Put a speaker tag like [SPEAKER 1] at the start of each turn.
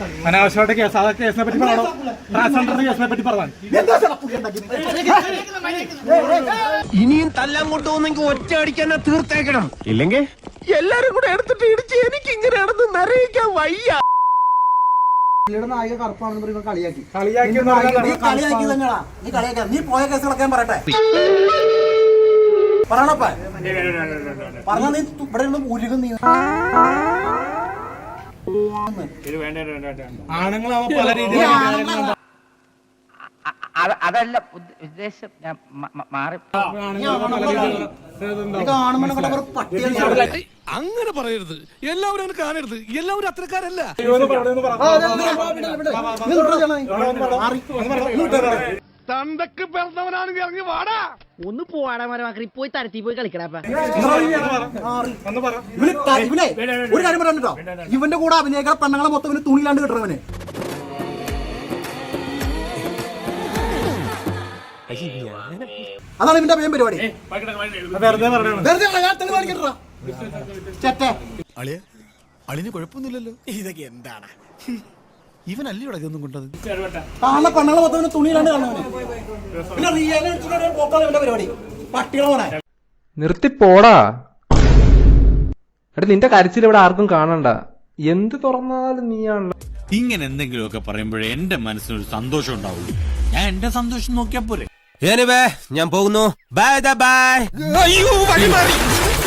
[SPEAKER 1] അനാവശ്യമായിട്ട് കേസ് അതൊക്കെ കേസിനെ പറ്റി പറയണോ? ട്രാൻസ്ജെൻഡറിന്റെ കേസിനെ പറ്റി പറയാൻ
[SPEAKER 2] ഇനിയും തല്ലാൻ കൊണ്ടുപോകുന്നെങ്കിൽ ഒറ്റ അടിക്കാൻ തീർത്തേക്കണം. ഇല്ലെങ്കിൽ എല്ലാരും കൂടെ എടുത്തിട്ട് ഇടിച്ച് എനിക്ക് ഇങ്ങനെ നടന്ന് നിറയിക്കാൻ വയ്യ.
[SPEAKER 3] നായിക കറുപ്പാണെന്ന് പറയുമ്പോൾ കളിയാക്കി
[SPEAKER 4] നീ പോയ കേസുകളൊക്കെ പറയട്ടെ പറയണപ്പ പറഞ്ഞ നീ ഇവിടെ നിന്ന് ഉരുകും നീ
[SPEAKER 1] ആണുങ്ങളാവുമ്പോ പല രീതിയിൽ
[SPEAKER 5] അതല്ല ഉദ്ദേശം ഞാൻ മാറി.
[SPEAKER 2] അങ്ങനെ പറയരുത്. എല്ലാവരും അങ്ങനെ കാണരുത്. എല്ലാവരും അത്രക്കാരല്ല. തന്തക്ക് പിറന്നവനാണെങ്കിൽ ഇറങ്ങി വാടാ.
[SPEAKER 5] ഒന്ന് പോവാടാ മരമാക്കി പോയി തരത്തി പോയി കളിക്കടാ.
[SPEAKER 4] ഒരു കാര്യം പറയാൻ ഇവന്റെ കൂടെ അഭിനയിക്കുന്ന പെണ്ണുങ്ങളെ മൊത്തം ഇവന് തുണിയിലാണ്ട് കിട്ടണവന്. അതാണ് ഇവന്റെ മെയിൻ പരിപാടി.
[SPEAKER 2] അളിന് കുഴപ്പമൊന്നുമില്ലല്ലോ. ഇതൊക്കെ എന്താണ് ഇവനല്ലേ ഇവിടെ ഒന്നും കൊണ്ടത്?
[SPEAKER 4] കാണുന്ന പെണ്ണുങ്ങളെ മൊത്തം ഇവന് തുണിയിലാണ്ട് കാണുന്നവന്. പിന്നെ ഇവന്റെ പരിപാടി പട്ടികളെ
[SPEAKER 6] നിർത്തിപ്പോടാ. എടാ നിന്റെ കരച്ചിൽ ഇവിടെ ആർക്കും കാണണ്ട. എന്ത് തുറന്നാലും നീയാണല്ലോ.
[SPEAKER 7] ഇങ്ങനെ എന്തെങ്കിലുമൊക്കെ പറയുമ്പോഴേ എന്റെ മനസ്സിനൊരു സന്തോഷം ഉണ്ടാവുള്ളൂ. ഞാൻ എന്റെ സന്തോഷം നോക്കിയാ പോരെ.
[SPEAKER 2] ഞാൻ പോകുന്നു. Bye bye. അയ്യോ വഴി മാറി.